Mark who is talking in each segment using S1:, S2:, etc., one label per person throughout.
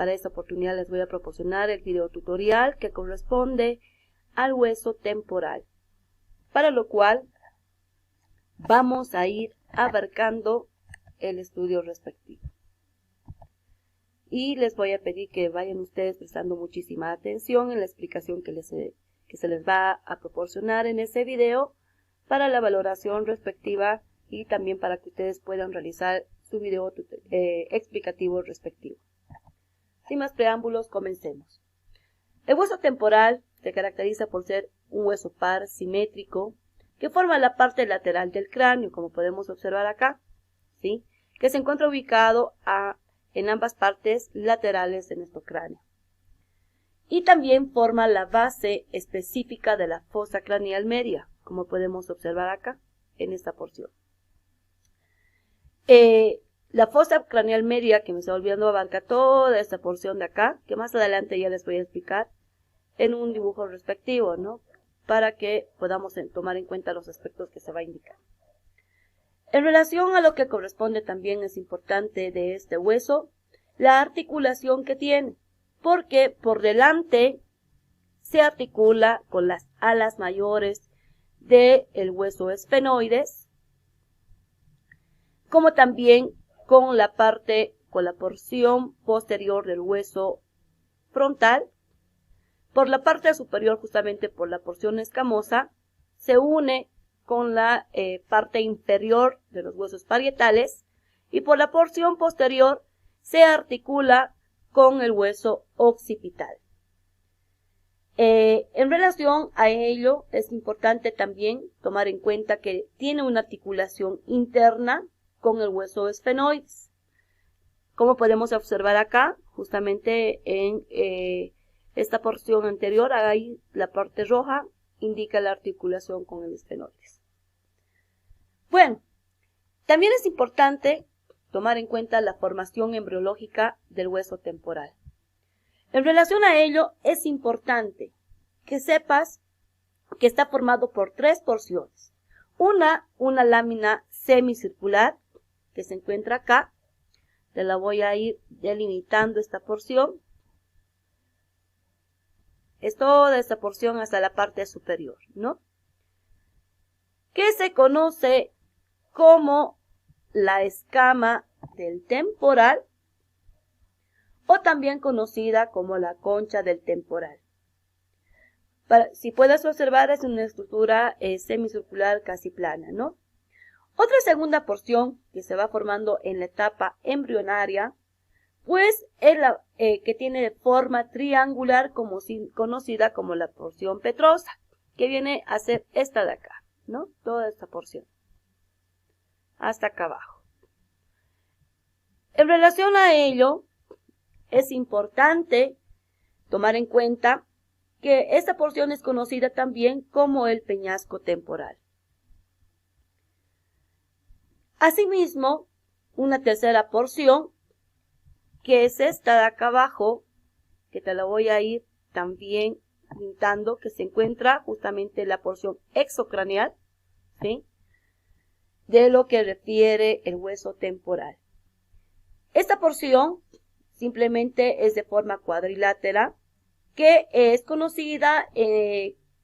S1: Para esta oportunidad les voy a proporcionar el video tutorial que corresponde al hueso temporal, para lo cual vamos a ir abarcando el estudio respectivo. Y les voy a pedir que vayan ustedes prestando muchísima atención en la explicación que se les va a proporcionar en ese video para la valoración respectiva y también para que ustedes puedan realizar su video explicativo respectivo. Sin más preámbulos, comencemos. El hueso temporal se caracteriza por ser un hueso par simétrico que forma la parte lateral del cráneo, como podemos observar acá, ¿sí? Que se encuentra ubicado en ambas partes laterales de nuestro cráneo. Y también forma la base específica de la fosa craneal media, como podemos observar acá en esta porción. La fosa craneal media, que me está olvidando, abarca toda esta porción de acá, que más adelante ya les voy a explicar en un dibujo respectivo, ¿no? Para que podamos tomar en cuenta los aspectos que se va a indicar. En relación a lo que corresponde también es importante de este hueso, la articulación que tiene, porque por delante se articula con las alas mayores del hueso esfenoides, como también con la porción posterior del hueso frontal. Por la parte superior, justamente por la porción escamosa, se une con la parte inferior de los huesos parietales, y por la porción posterior se articula con el hueso occipital. En relación a ello, es importante también tomar en cuenta que tiene una articulación interna con el hueso esfenoides. Como podemos observar acá, justamente en esta porción anterior, ahí la parte roja indica la articulación con el esfenoides. Bueno, también es importante tomar en cuenta la formación embriológica del hueso temporal. En relación a ello, es importante que sepas que está formado por tres porciones. Una lámina semicircular que se encuentra acá. Te la voy a ir delimitando esta porción. Es toda esta porción hasta la parte superior, ¿no? Que se conoce como la escama del temporal, o también conocida como la concha del temporal. Si puedes observar, es una estructura semicircular casi plana, ¿no? Otra segunda porción que se va formando en la etapa embrionaria, pues es la que tiene forma triangular, conocida como la porción petrosa, que viene a ser esta de acá, ¿no? Toda esta porción, hasta acá abajo. En relación a ello, es importante tomar en cuenta que esta porción es conocida también como el peñasco temporal. Asimismo, una tercera porción, que es esta de acá abajo, que te la voy a ir también pintando, que se encuentra justamente en la porción exocraneal, ¿sí? De lo que refiere el hueso temporal. Esta porción simplemente es de forma cuadrilátera, que es conocida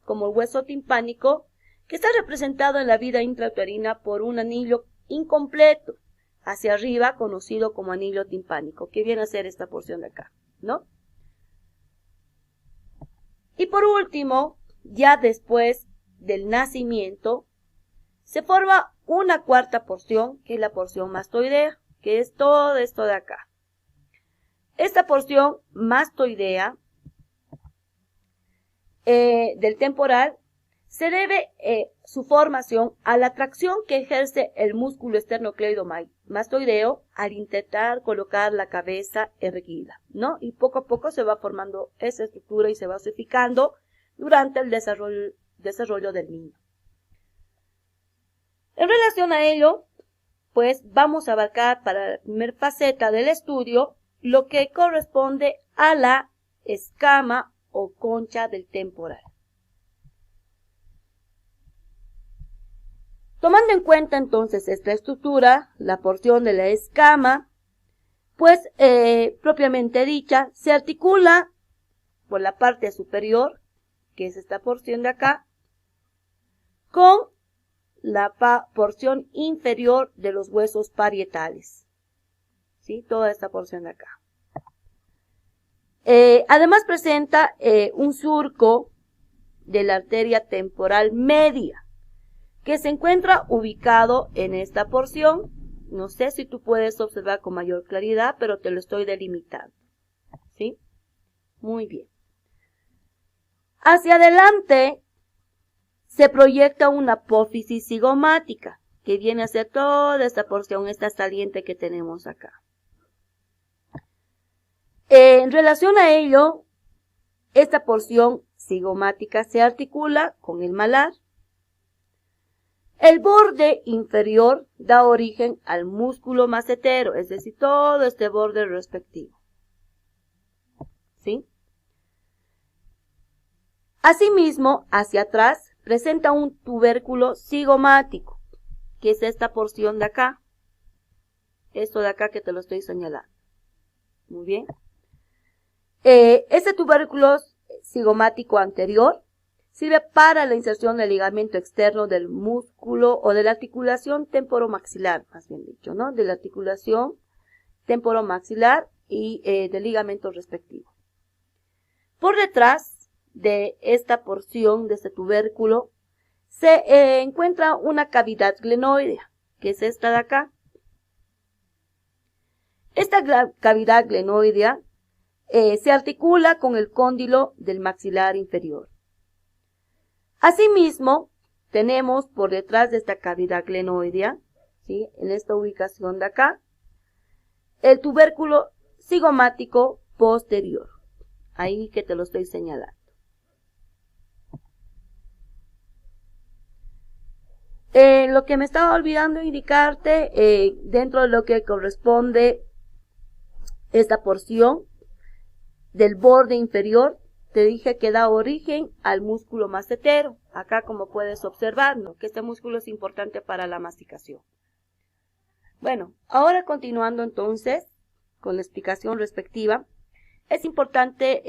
S1: como el hueso timpánico, que está representado en la vida intrauterina por un anillo incompleto hacia arriba, conocido como anillo timpánico, que viene a ser esta porción de acá, ¿no? Y por último, ya después del nacimiento, se forma una cuarta porción, que es la porción mastoidea, que es todo esto de acá. Esta porción mastoidea del temporal se debe su formación a la tracción que ejerce el músculo esternocleidomastoideo al intentar colocar la cabeza erguida, ¿no? Y poco a poco se va formando esa estructura y se va osificando durante el desarrollo del niño. En relación a ello, pues vamos a abarcar para la primera faceta del estudio lo que corresponde a la escama o concha del temporal. Tomando en cuenta entonces esta estructura, la porción de la escama pues propiamente dicha, se articula por la parte superior, que es esta porción de acá, con la porción inferior de los huesos parietales. ¿Sí? Toda esta porción de acá. Además presenta un surco de la arteria temporal media, que se encuentra ubicado en esta porción. No sé si tú puedes observar con mayor claridad, pero te lo estoy delimitando. ¿Sí? Muy bien. Hacia adelante se proyecta una apófisis cigomática, que viene a ser toda esta porción, esta saliente que tenemos acá. En relación a ello, esta porción cigomática se articula con el malar. El borde inferior da origen al músculo macetero, es decir, todo este borde respectivo. ¿Sí? Asimismo, hacia atrás presenta un tubérculo cigomático, que es esta porción de acá. Esto de acá que te lo estoy señalando. Muy bien. Este tubérculo cigomático anterior sirve para la inserción del ligamento externo del músculo o de la articulación temporomaxilar, más bien dicho, ¿no? De la articulación temporomaxilar y del ligamento respectivo. Por detrás de esta porción, de este tubérculo, se encuentra una cavidad glenoidea, que es esta de acá. Esta cavidad glenoidea se articula con el cóndilo del maxilar inferior. Asimismo, tenemos por detrás de esta cavidad glenoidea, ¿sí? En esta ubicación de acá, el tubérculo cigomático posterior. Ahí que te lo estoy señalando. Lo que me estaba olvidando indicarte, dentro de lo que corresponde esta porción del borde inferior, te dije que da origen al músculo macetero. Acá, como puedes observar, ¿no? Que este músculo es importante para la masticación. Bueno, ahora continuando entonces con la explicación respectiva, es importante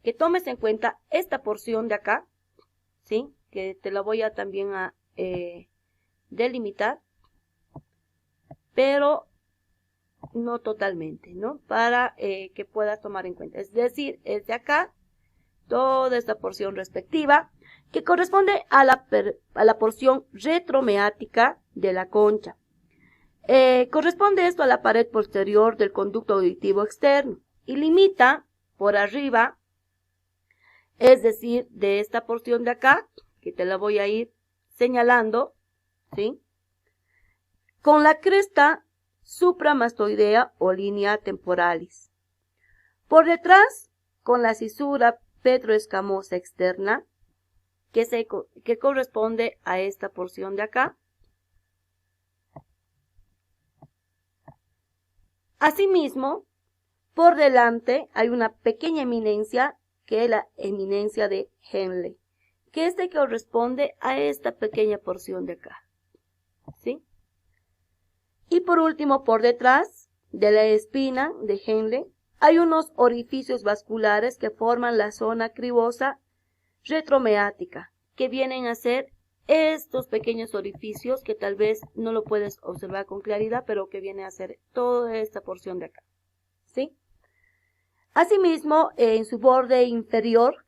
S1: que tomes en cuenta esta porción de acá, ¿sí? Que te la voy a también a delimitar, pero no totalmente, ¿no? Para que puedas tomar en cuenta. Es decir, es de acá toda esta porción respectiva que corresponde a la porción retromeática de la concha. Corresponde esto a la pared posterior del conducto auditivo externo y limita por arriba, es decir, de esta porción de acá, que te la voy a ir señalando, ¿sí? Con la cresta supramastoidea o línea temporalis. Por detrás, con la cisura petroescamosa externa, que corresponde a esta porción de acá. Asimismo, por delante hay una pequeña eminencia, que es la eminencia de Henle, que corresponde a esta pequeña porción de acá, ¿sí? Y por último, por detrás de la espina de Henle, hay unos orificios vasculares que forman la zona cribosa retromeática, que vienen a ser estos pequeños orificios que tal vez no lo puedes observar con claridad, pero que viene a ser toda esta porción de acá, ¿sí? Asimismo, en su borde inferior,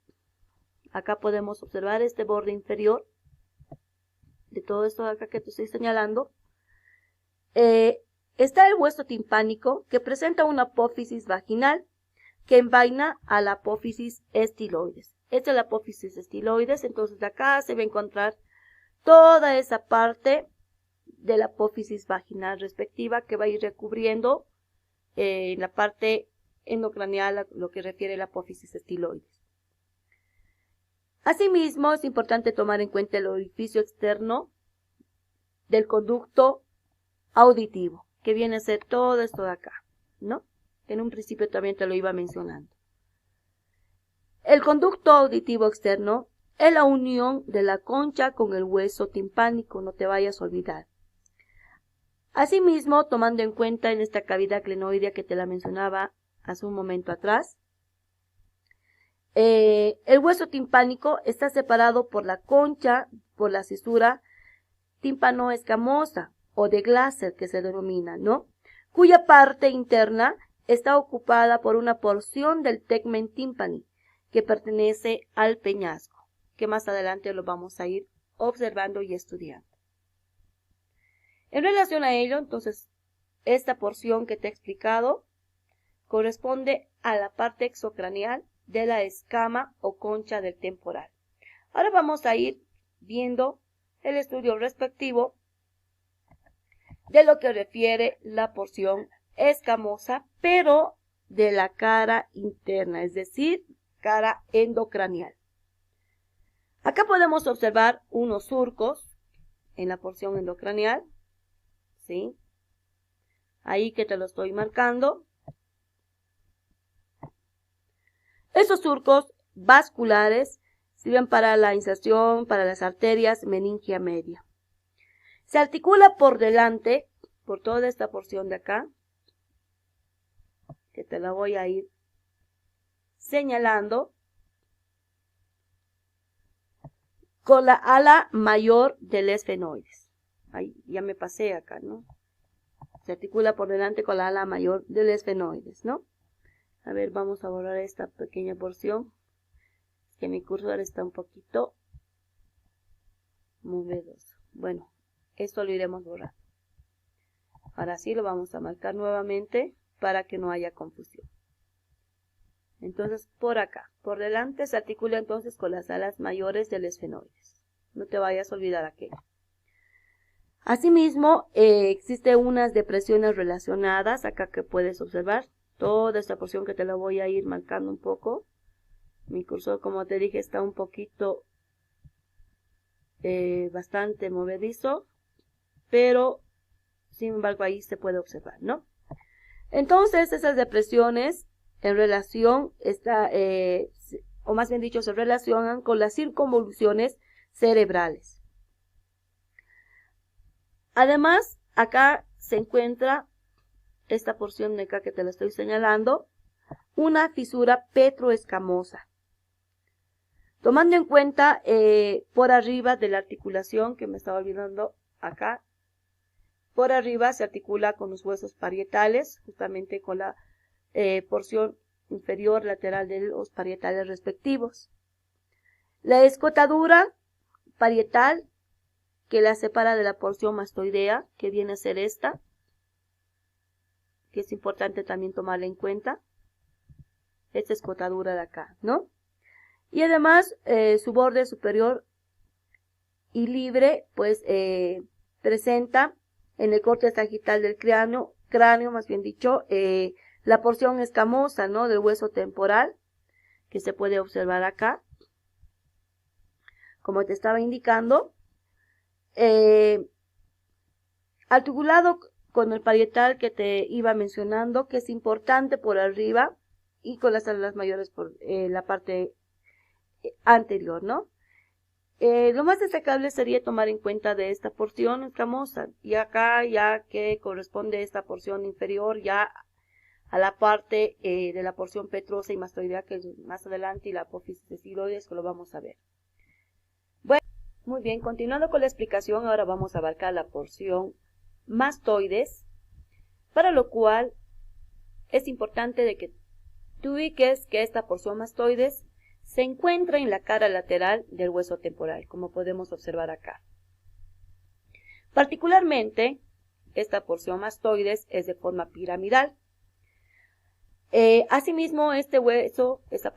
S1: acá podemos observar este borde inferior de todo esto de acá que te estoy señalando, está el hueso timpánico, que presenta una apófisis vaginal que envaina a la apófisis estiloides. Esta es la apófisis estiloides, entonces de acá se va a encontrar toda esa parte de la apófisis vaginal respectiva que va a ir recubriendo la parte endocraneal a lo que refiere a la apófisis estiloides. Asimismo, es importante tomar en cuenta el orificio externo del conducto auditivo, que viene a ser todo esto de acá, ¿no? En un principio también te lo iba mencionando. El conducto auditivo externo es la unión de la concha con el hueso timpánico, no te vayas a olvidar. Asimismo, tomando en cuenta en esta cavidad glenoidea que te la mencionaba hace un momento atrás, el hueso timpánico está separado por la concha, por la cisura tímpano-escamosa o de Glaser que se denomina, ¿no? Cuya parte interna está ocupada por una porción del tegmen tympani que pertenece al peñasco, que más adelante lo vamos a ir observando y estudiando. En relación a ello, entonces, esta porción que te he explicado corresponde a la parte exocraneal de la escama o concha del temporal. Ahora vamos a ir viendo el estudio respectivo de lo que refiere la porción escamosa, pero de la cara interna, es decir, cara endocraneal. Acá podemos observar unos surcos en la porción endocraneal, ¿sí? Ahí que te lo estoy marcando. Esos surcos vasculares sirven para la inserción, para las arterias meningia media. Se articula por delante, por toda esta porción de acá, que te la voy a ir señalando, con la ala mayor del esfenoides. Ahí ya me pasé acá, ¿no? Se articula por delante con la ala mayor del esfenoides, ¿no? A ver, vamos a borrar esta pequeña porción, que mi cursor está un poquito movidoso. Bueno, esto lo iremos borrando. Ahora sí lo vamos a marcar nuevamente para que no haya confusión. Entonces, por acá, por delante se articula entonces con las alas mayores del esfenoides. No te vayas a olvidar aquello. Asimismo, existen unas depresiones relacionadas, acá que puedes observar. Toda esta porción que te la voy a ir marcando un poco. Mi cursor, como te dije, está un poquito bastante movedizo, pero sin embargo ahí se puede observar, ¿no? Entonces, esas depresiones en relación, o más bien dicho, se relacionan con las circunvoluciones cerebrales. Además, acá se encuentra esta porción de acá que te la estoy señalando, una fisura petroescamosa. Tomando en cuenta por arriba de la articulación, que me estaba olvidando acá, por arriba se articula con los huesos parietales, justamente con la porción inferior lateral de los parietales respectivos. La escotadura parietal que la separa de la porción mastoidea, que viene a ser esta, que es importante también tomarla en cuenta, esta escotadura de acá, ¿no? Y además su borde superior y libre, pues presenta en el corte sagital del cráneo más bien dicho, la porción escamosa, ¿no? Del hueso temporal, que se puede observar acá, como te estaba indicando, articulado con el parietal que te iba mencionando, que es importante por arriba, y con las alas mayores por la parte anterior, ¿no? Lo más destacable sería tomar en cuenta de esta porción escamosa, y acá ya que corresponde esta porción inferior ya a la parte de la porción petrosa y mastoidea, que es más adelante, y la apófisis de estiloides, que lo vamos a ver. Bueno, muy bien, continuando con la explicación, ahora vamos a abarcar la porción mastoides, para lo cual es importante de que tú ubiques que esta porción mastoides se encuentra en la cara lateral del hueso temporal, como podemos observar acá. Particularmente, esta porción mastoides es de forma piramidal. Asimismo, este hueso, esta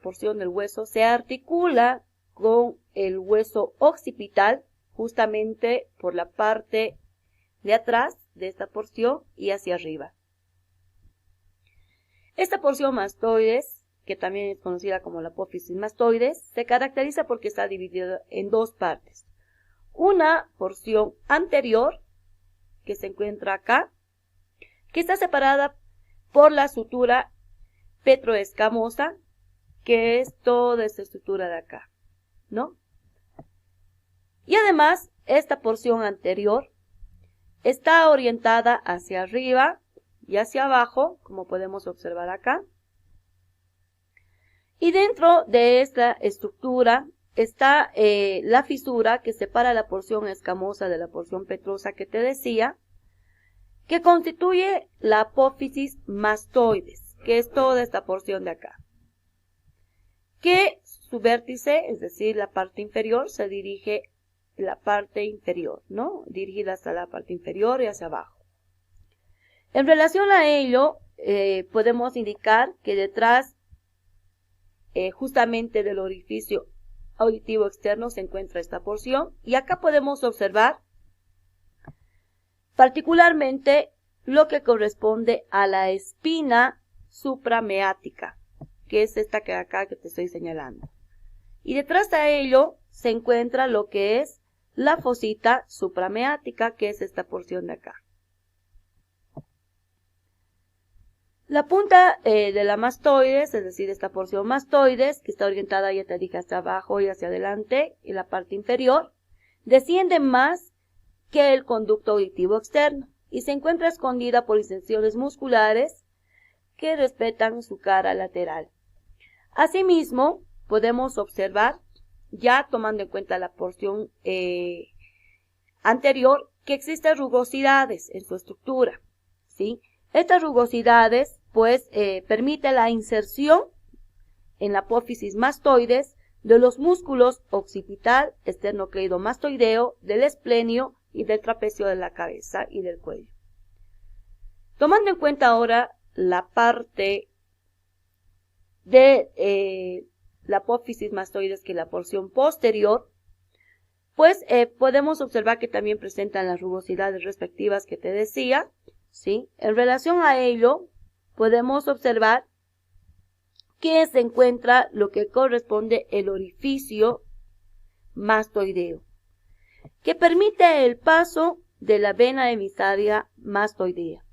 S1: porción del hueso, se articula con el hueso occipital, justamente por la parte de atrás de esta porción y hacia arriba. Esta porción mastoides, que también es conocida como la apófisis mastoides, se caracteriza porque está dividida en dos partes. Una porción anterior, que se encuentra acá, que está separada por la sutura petroescamosa, que es toda esta estructura de acá, ¿no? Y además, esta porción anterior está orientada hacia arriba y hacia abajo, como podemos observar acá. Y dentro de esta estructura está la fisura que separa la porción escamosa de la porción petrosa que te decía, que constituye la apófisis mastoides, que es toda esta porción de acá. Que su vértice, es decir, la parte inferior, se dirige la parte inferior, ¿no? Dirigida hacia la parte inferior y hacia abajo. En relación a ello, podemos indicar que detrás justamente del orificio auditivo externo se encuentra esta porción, y acá podemos observar particularmente lo que corresponde a la espina suprameática, que es esta que acá que te estoy señalando. Y detrás de ello se encuentra lo que es la fosita suprameática, que es esta porción de acá. La punta de la mastoides, es decir, esta porción mastoides, que está orientada, ya te dije, hacia abajo y hacia adelante, en la parte inferior, desciende más que el conducto auditivo externo y se encuentra escondida por incisiones musculares que respetan su cara lateral. Asimismo, podemos observar, ya tomando en cuenta la porción anterior, que existen rugosidades en su estructura, ¿sí? Estas rugosidades, pues, permiten la inserción en la apófisis mastoides de los músculos occipital, esternocleidomastoideo, del esplenio y del trapecio de la cabeza y del cuello. Tomando en cuenta ahora la parte de la apófisis mastoides, que es la porción posterior, pues podemos observar que también presentan las rugosidades respectivas que te decía, ¿sí? En relación a ello, podemos observar que se encuentra lo que corresponde el orificio mastoideo, que permite el paso de la vena emisaria mastoidea.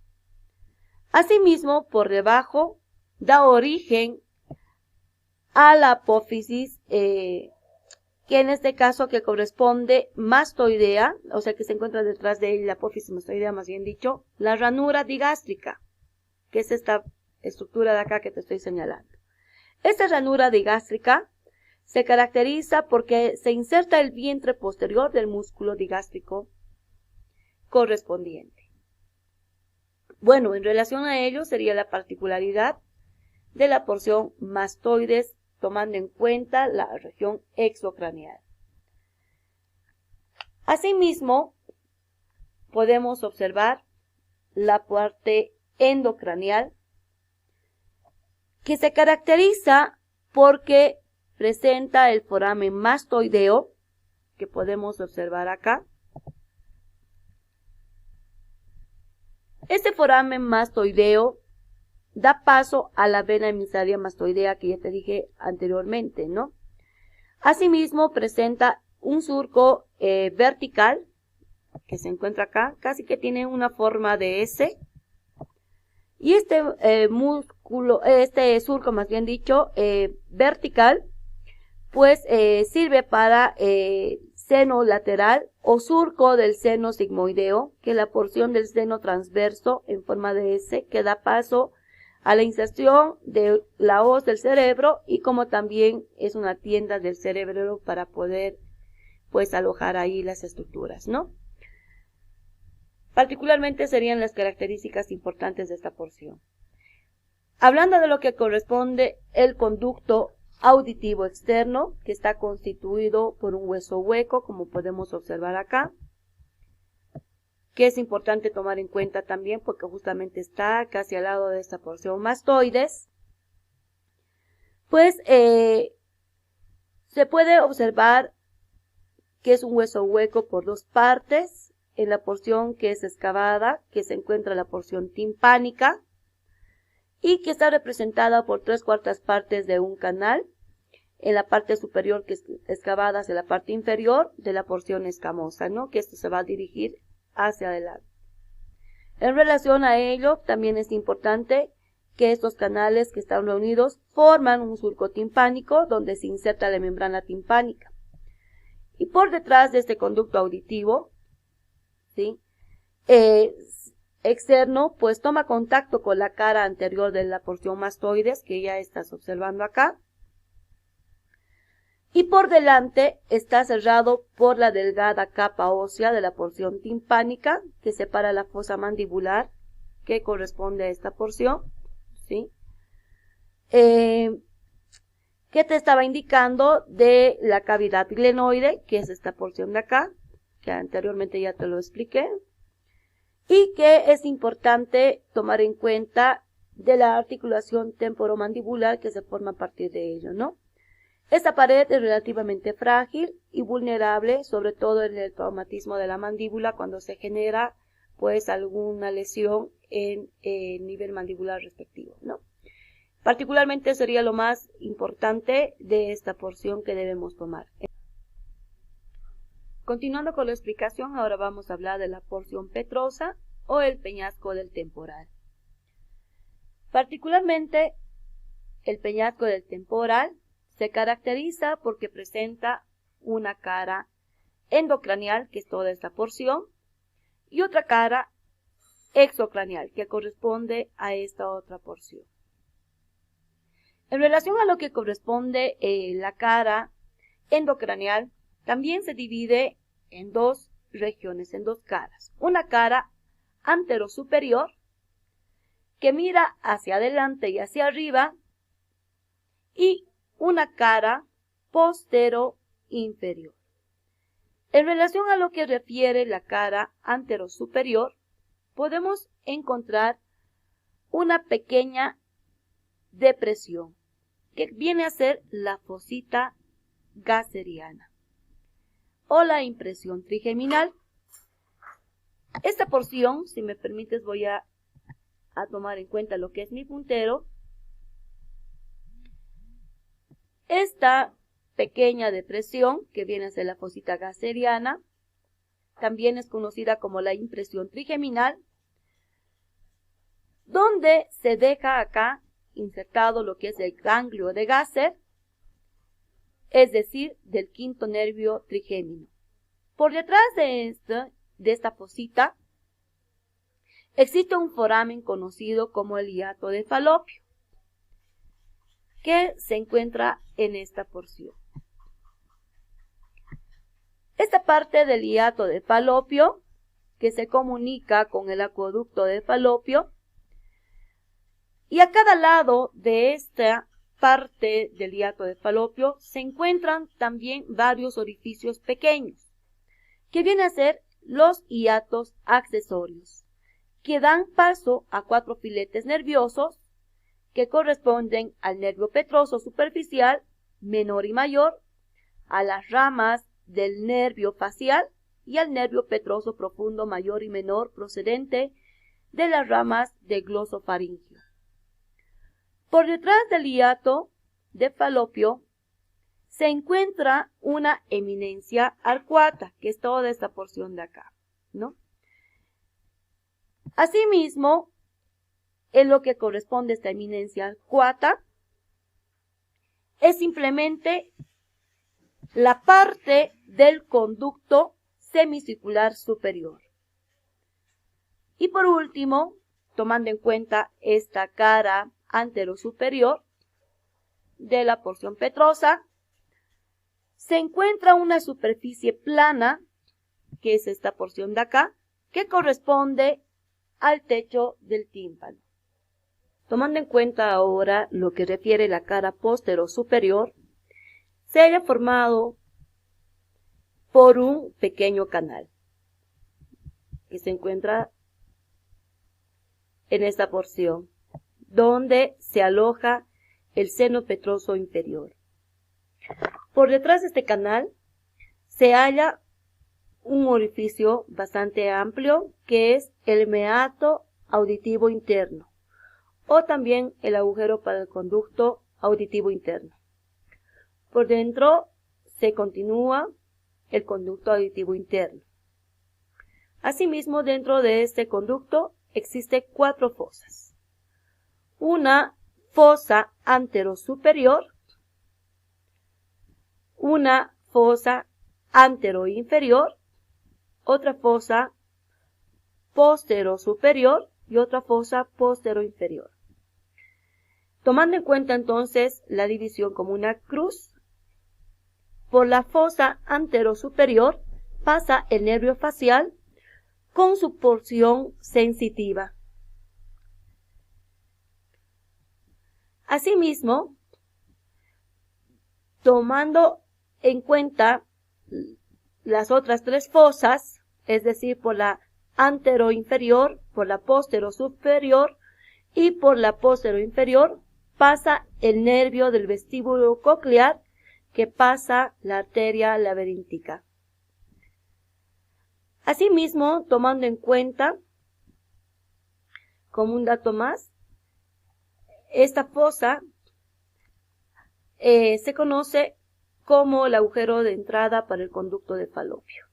S1: Asimismo, por debajo da origen a la apófisis, que en este caso que corresponde mastoidea, o sea que se encuentra detrás de ella, la apófisis mastoidea más bien dicho, la ranura digástrica, que es esta estructura de acá que te estoy señalando. Esta ranura digástrica se caracteriza porque se inserta el vientre posterior del músculo digástrico correspondiente. Bueno, en relación a ello sería la particularidad de la porción mastoides, tomando en cuenta la región exocraneal. Asimismo, podemos observar la parte endocraneal, que se caracteriza porque presenta el foramen mastoideo, que podemos observar acá. Este foramen mastoideo da paso a la vena emisaria mastoidea que ya te dije anteriormente, ¿no? Asimismo, presenta un surco vertical que se encuentra acá, casi que tiene una forma de S. Y este surco más bien dicho, vertical, pues sirve para seno lateral o surco del seno sigmoideo, que es la porción del seno transverso en forma de S, que da paso a la inserción de la hoz del cerebro, y como también es una tienda del cerebro para poder pues alojar ahí las estructuras, ¿no? Particularmente serían las características importantes de esta porción. Hablando de lo que corresponde el conducto auditivo externo, que está constituido por un hueso hueco, como podemos observar acá, que es importante tomar en cuenta también porque justamente está casi al lado de esta porción mastoides, pues se puede observar que es un hueso hueco por dos partes. En la porción que es excavada, que se encuentra la porción timpánica, y que está representada por 3/4 partes de un canal en la parte superior, que es excavada hacia la parte inferior de la porción escamosa, ¿no? Que esto se va a dirigir hacia adelante. En relación a ello, también es importante que estos canales que están reunidos forman un surco timpánico donde se inserta la membrana timpánica. Y por detrás de este conducto auditivo, ¿sí?, externo, pues toma contacto con la cara anterior de la porción mastoides, que ya estás observando acá. Y por delante está cerrado por la delgada capa ósea de la porción timpánica, que separa la fosa mandibular, que corresponde a esta porción, ¿sí? ¿Qué te estaba indicando de la cavidad glenoide, que es esta porción de acá, que anteriormente ya te lo expliqué? Y que es importante tomar en cuenta de la articulación temporomandibular que se forma a partir de ello, ¿no? Esta pared es relativamente frágil y vulnerable, sobre todo en el traumatismo de la mandíbula cuando se genera pues alguna lesión en el nivel mandibular respectivo, ¿no? Particularmente sería lo más importante de esta porción que debemos tomar. Continuando con la explicación, ahora vamos a hablar de la porción petrosa o el peñasco del temporal. Particularmente el peñasco del temporal se caracteriza porque presenta una cara endocranial, que es toda esta porción, y otra cara exocranial, que corresponde a esta otra porción. En relación a lo que corresponde la cara endocranial, también se divide en dos regiones, en dos caras. Una cara anterosuperior, que mira hacia adelante y hacia arriba, y una cara postero-inferior. En relación a lo que refiere la cara anterosuperior, podemos encontrar una pequeña depresión, que viene a ser la fosita gasseriana o la impresión trigeminal. Esta porción, si me permites, voy a tomar en cuenta lo que es mi puntero. Esta pequeña depresión, que viene a ser la fosita gasseriana, también es conocida como la impresión trigeminal, donde se deja acá insertado lo que es el ganglio de Gasser, es decir, del quinto nervio trigémino. Por detrás de esta fosita existe un foramen conocido como el hiato de Falopio, que se encuentra en esta porción. Esta parte del hiato de Falopio, que se comunica con el acueducto de Falopio, y a cada lado de esta parte del hiato de Falopio se encuentran también varios orificios pequeños, que vienen a ser los hiatos accesorios, que dan paso a 4 filetes nerviosos que corresponden al nervio petroso superficial, menor y mayor, a las ramas del nervio facial y al nervio petroso profundo mayor y menor procedente de las ramas del glosofaringio. Por detrás del hiato de Falopio se encuentra una eminencia arcuata, que es toda esta porción de acá, ¿no? Asimismo, en lo que corresponde a esta eminencia arcuata, es simplemente la parte del conducto semicircular superior. Y por último, tomando en cuenta esta cara anterosuperior de la porción petrosa, se encuentra una superficie plana, que es esta porción de acá, que corresponde al techo del tímpano. Tomando en cuenta ahora lo que refiere la cara posterosuperior, se haya formado por un pequeño canal que se encuentra en esta porción, donde se aloja el seno petroso inferior. Por detrás de este canal se halla un orificio bastante amplio, que es el meato auditivo interno, o también el agujero para el conducto auditivo interno. Por dentro se continúa el conducto auditivo interno. Asimismo, dentro de este conducto existen 4 fosas. Una fosa anterosuperior, una fosa anteroinferior, otra fosa postero-superior y otra fosa postero-inferior. Tomando en cuenta entonces la división como una cruz, por la fosa antero-superior pasa el nervio facial con su porción sensitiva. Asimismo, tomando en cuenta las otras tres fosas, es decir, por la antero-inferior, por la postero-superior y por la postero-inferior, pasa el nervio del vestíbulo coclear que pasa la arteria laberíntica. Asimismo, tomando en cuenta, como un dato más, esta fosa se conoce como el agujero de entrada para el conducto de Falopio.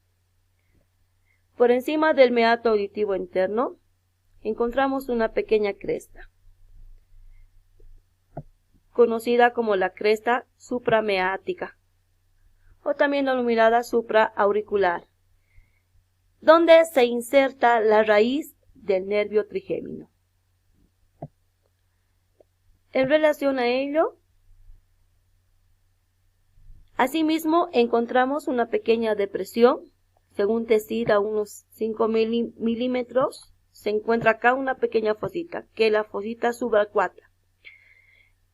S1: Por encima del meato auditivo interno encontramos una pequeña cresta, conocida como la cresta suprameática, o también denominada supraauricular, donde se inserta la raíz del nervio trigémino. En relación a ello, asimismo encontramos una pequeña depresión, según TESID a unos 5 milímetros, se encuentra acá una pequeña fosita, que es la fosita subacuata,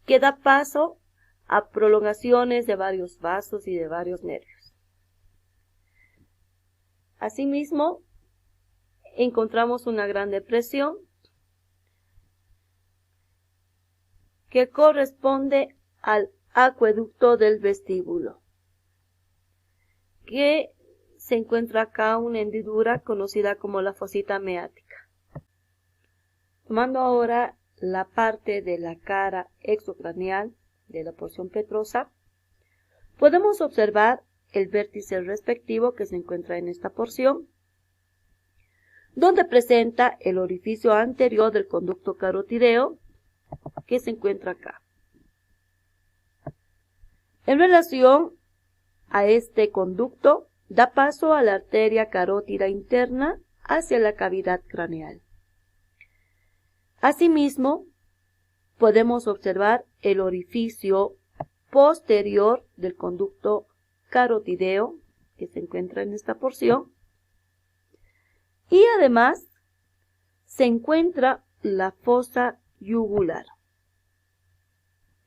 S1: que da paso a prolongaciones de varios vasos y de varios nervios. Asimismo, encontramos una gran depresión que corresponde al acueducto del vestíbulo, que se encuentra acá una hendidura conocida como la fosita meática. Tomando ahora la parte de la cara exocraneal de la porción petrosa, podemos observar el vértice respectivo que se encuentra en esta porción, donde presenta el orificio anterior del conducto carotideo, que se encuentra acá. En relación a este conducto, da paso a la arteria carótida interna hacia la cavidad craneal. Asimismo, podemos observar el orificio posterior del conducto carotideo, que se encuentra en esta porción, y además se encuentra la fosa yugular,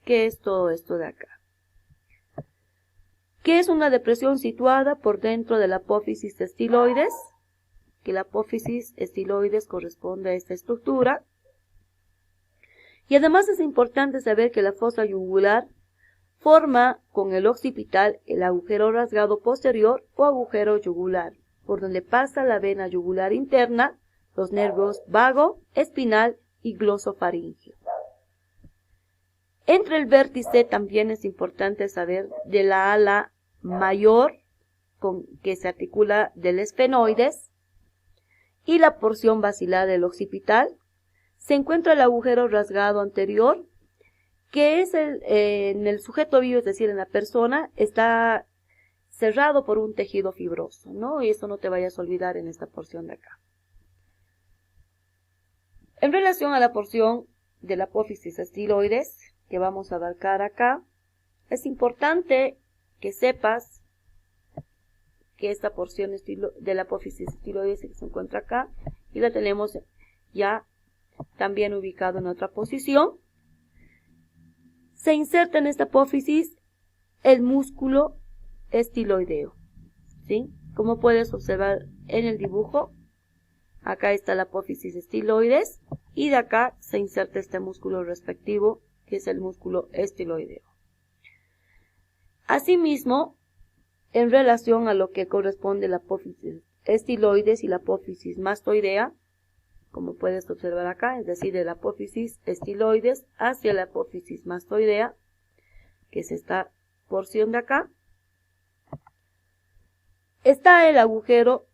S1: que es todo esto de acá, que es una depresión situada por dentro de la apófisis estiloides, que la apófisis estiloides corresponde a esta estructura. Y además es importante saber que la fosa yugular forma con el occipital el agujero rasgado posterior o agujero yugular, por donde pasa la vena yugular interna, los nervios vago, espinal y glosofaringio. Entre el vértice también es importante saber de la ala mayor, con que se articula del esfenoides, y la porción basilar del occipital, se encuentra el agujero rasgado anterior, que es en el sujeto vivo, es decir, en la persona, está cerrado por un tejido fibroso, ¿no? Y eso no te vayas a olvidar en esta porción de acá. En relación a la porción de la apófisis estiloides, que vamos a abarcar acá, es importante que sepas que esta porción de la apófisis estiloides se encuentra acá, y la tenemos ya también ubicado en otra posición. Se inserta en esta apófisis el músculo estiloideo, ¿sí? Como puedes observar en el dibujo, acá está la apófisis estiloides y de acá se inserta este músculo respectivo, que es el músculo estiloideo. Asimismo, en relación a lo que corresponde la apófisis estiloides y la apófisis mastoidea, como puedes observar acá, es decir, de la apófisis estiloides hacia la apófisis mastoidea, que es esta porción de acá, está el agujero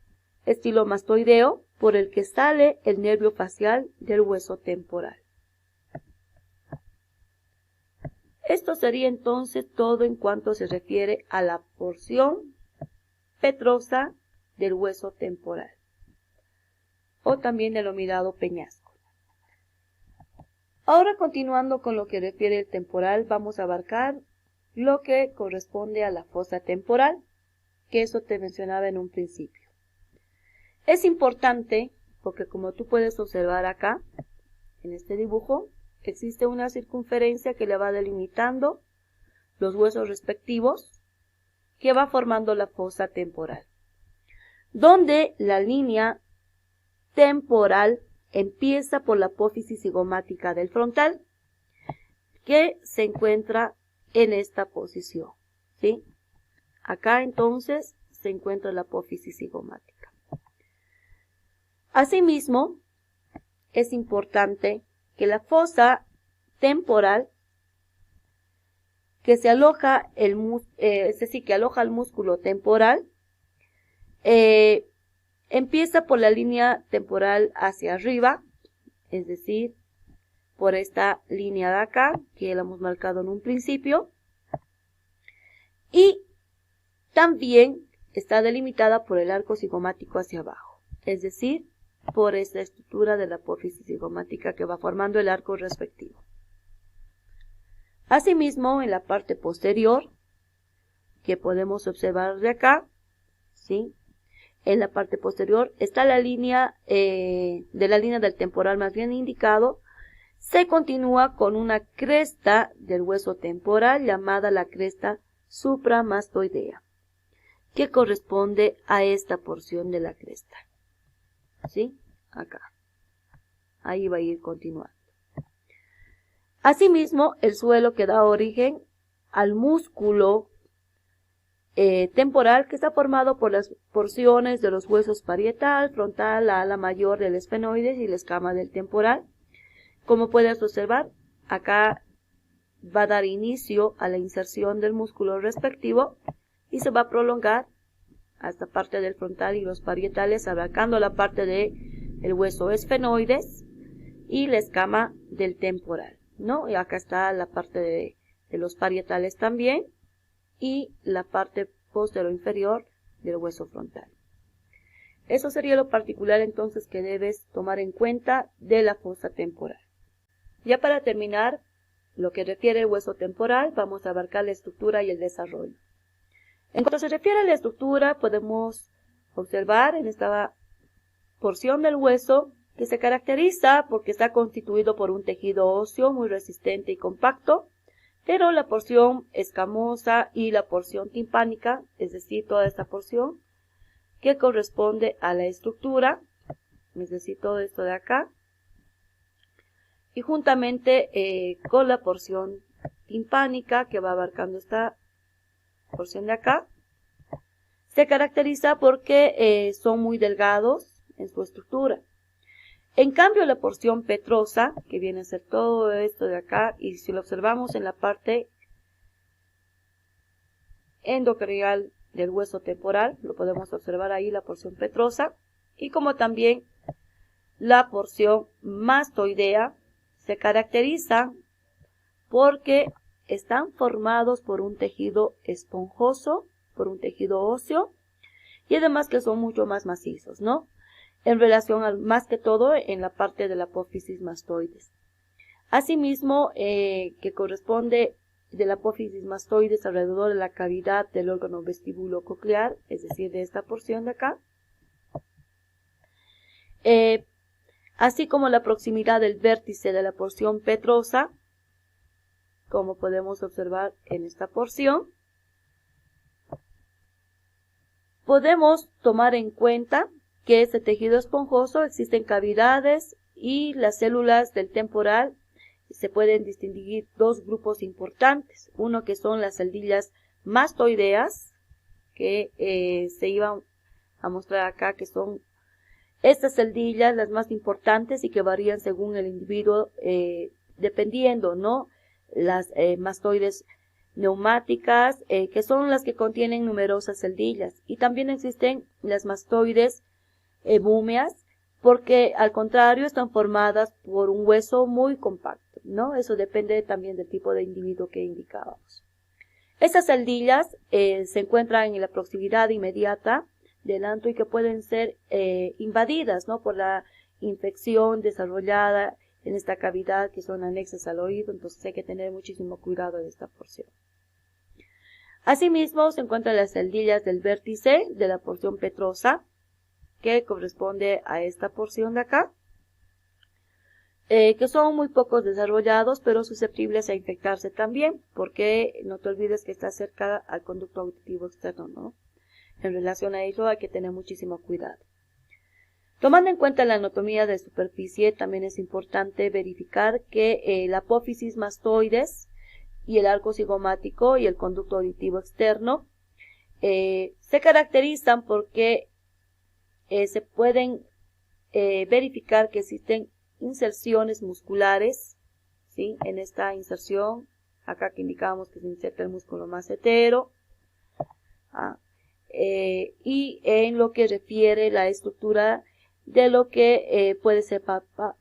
S1: estilomastoideo por el que sale el nervio facial del hueso temporal. Esto sería entonces todo en cuanto se refiere a la porción petrosa del hueso temporal. o también denominado peñasco. Ahora, continuando con lo que refiere el temporal, vamos a abarcar lo que corresponde a la fosa temporal, que eso te mencionaba en un principio. Es importante porque, como tú puedes observar acá, en este dibujo, existe una circunferencia que le va delimitando los huesos respectivos que va formando la fosa temporal, donde la línea temporal empieza por la apófisis cigomática del frontal, que se encuentra en esta posición, ¿sí? Acá entonces se encuentra la apófisis cigomática. Asimismo, es importante que la fosa temporal que aloja el músculo temporal, empieza por la línea temporal hacia arriba, es decir, por esta línea de acá, que la hemos marcado en un principio, y también está delimitada por el arco cigomático hacia abajo, es decir, por esta estructura de la apófisis cigomática que va formando el arco respectivo. Asimismo, en la parte posterior, que podemos observar de acá, ¿sí? En la parte posterior está la línea del temporal más bien indicado. Se continúa con una cresta del hueso temporal llamada la cresta supramastoidea, que corresponde a esta porción de la cresta. ¿Sí? Acá. Ahí va a ir continuando. Asimismo, el suelo que da origen al músculo temporal, que está formado por las porciones de los huesos parietal, frontal, la ala mayor del esfenoides y la escama del temporal. Como puedes observar, acá va a dar inicio a la inserción del músculo respectivo y se va a prolongar hasta parte del frontal y los parietales, abarcando la parte del hueso esfenoides y la escama del temporal, ¿no? Y acá está la parte de los parietales también, y la parte posterior inferior del hueso frontal. Eso sería lo particular entonces que debes tomar en cuenta de la fosa temporal. Ya para terminar, lo que refiere al hueso temporal, vamos a abarcar la estructura y el desarrollo. En cuanto se refiere a la estructura, podemos observar en esta porción del hueso que se caracteriza porque está constituido por un tejido óseo muy resistente y compacto, pero la porción escamosa y la porción timpánica, es decir, toda esta porción que corresponde a la estructura, es decir, todo esto de acá, y juntamente con la porción timpánica que va abarcando esta porción de acá, se caracteriza porque son muy delgados en su estructura. En cambio, la porción petrosa, que viene a ser todo esto de acá, y si lo observamos en la parte endocranial del hueso temporal, lo podemos observar ahí la porción petrosa, y como también la porción mastoidea, se caracteriza porque están formados por un tejido esponjoso, por un tejido óseo, y además que son mucho más macizos, ¿no? En relación más que todo en la parte de la apófisis mastoides. Asimismo, que corresponde de la apófisis mastoides alrededor de la cavidad del órgano vestibulo-coclear, es decir, de esta porción de acá. Así como la proximidad del vértice de la porción petrosa, como podemos observar en esta porción. Podemos tomar en cuenta que este tejido esponjoso existen cavidades y las células del temporal se pueden distinguir dos grupos importantes. Uno que son las celdillas mastoideas, que se iban a mostrar acá, que son estas celdillas las más importantes y que varían según el individuo, dependiendo, ¿no? Las mastoides neumáticas, que son las que contienen numerosas celdillas. Y también existen las mastoides búmeas, porque al contrario están formadas por un hueso muy compacto, ¿no? Eso depende también del tipo de individuo que indicábamos. Estas celdillas se encuentran en la proximidad inmediata del antro y que pueden ser invadidas, ¿no?, por la infección desarrollada en esta cavidad que son anexas al oído. Entonces hay que tener muchísimo cuidado de esta porción. Asimismo se encuentran las celdillas del vértice de la porción petrosa, que corresponde a esta porción de acá, que son muy pocos desarrollados, pero susceptibles a infectarse también, porque no te olvides que está cerca al conducto auditivo externo, ¿no? En relación a ello hay que tener muchísimo cuidado. Tomando en cuenta la anatomía de superficie, también es importante verificar que la apófisis mastoides y el arco cigomático y el conducto auditivo externo se caracterizan porque se pueden verificar que existen inserciones musculares, ¿sí? En esta inserción, acá que indicamos que se inserta el músculo macetero, y en lo que refiere la estructura de lo que puede ser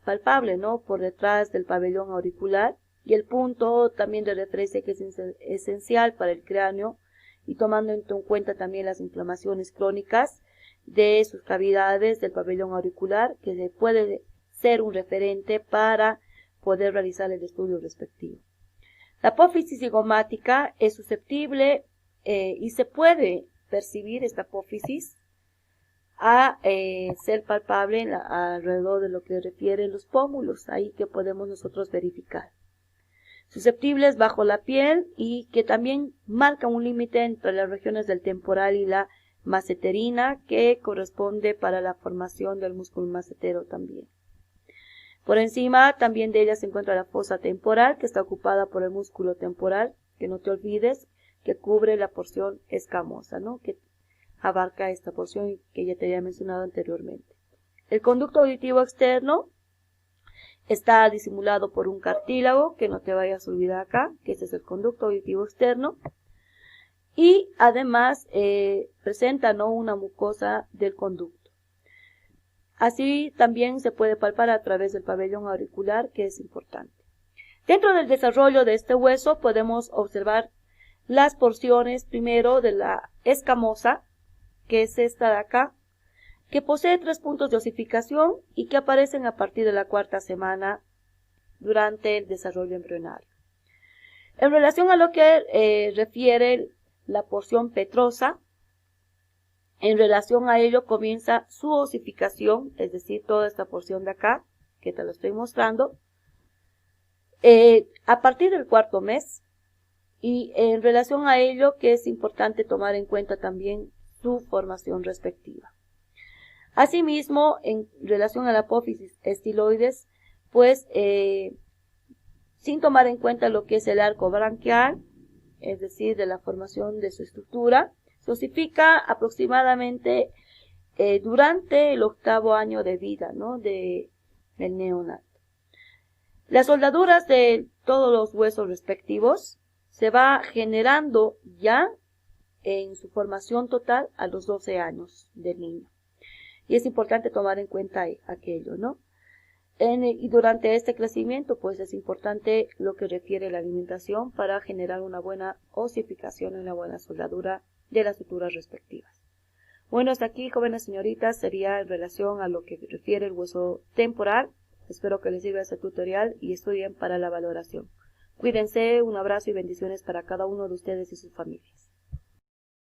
S1: palpable, ¿no?, por detrás del pabellón auricular, y el punto también de referencia que es esencial para el cráneo, y tomando en cuenta también las inflamaciones crónicas de sus cavidades del pabellón auricular, que se puede ser un referente para poder realizar el estudio respectivo. La apófisis cigomática es susceptible y se puede percibir esta apófisis a ser palpable alrededor de lo que refiere los pómulos, ahí que podemos nosotros verificar. Susceptibles bajo la piel y que también marca un límite entre las regiones del temporal y la maceterina, que corresponde para la formación del músculo macetero también. Por encima también de ella se encuentra la fosa temporal, que está ocupada por el músculo temporal, que no te olvides que cubre la porción escamosa, ¿no?, que abarca esta porción que ya te había mencionado anteriormente. El conducto auditivo externo está disimulado por un cartílago, que no te vayas a olvidar acá, que ese es el conducto auditivo externo, y además presenta, ¿no?, una mucosa del conducto. Así también se puede palpar a través del pabellón auricular, que es importante. Dentro del desarrollo de este hueso podemos observar las porciones primero de la escamosa, que es esta de acá, que posee 3 puntos de osificación y que aparecen a partir de la 4ª semana durante el desarrollo embrionario. En relación a lo que refiere la porción petrosa, en relación a ello comienza su osificación, es decir, toda esta porción de acá, que te lo estoy mostrando, a partir del 4º mes, y en relación a ello que es importante tomar en cuenta también su formación respectiva. Asimismo, en relación a la apófisis estiloides, pues sin tomar en cuenta lo que es el arco branquial, es decir, de la formación de su estructura, se osifica aproximadamente durante el 8º año de vida, ¿no?, del neonato. Las soldaduras de todos los huesos respectivos se va generando ya en su formación total a los 12 años del niño. Y es importante tomar en cuenta aquello, ¿no? Y durante este crecimiento, pues es importante lo que refiere a la alimentación para generar una buena osificación y una buena soldadura de las suturas respectivas. Bueno, hasta aquí, jóvenes señoritas, sería en relación a lo que refiere el hueso temporal. Espero que les sirva este tutorial y estudien para la valoración. Cuídense, un abrazo y bendiciones para cada uno de ustedes y sus familias.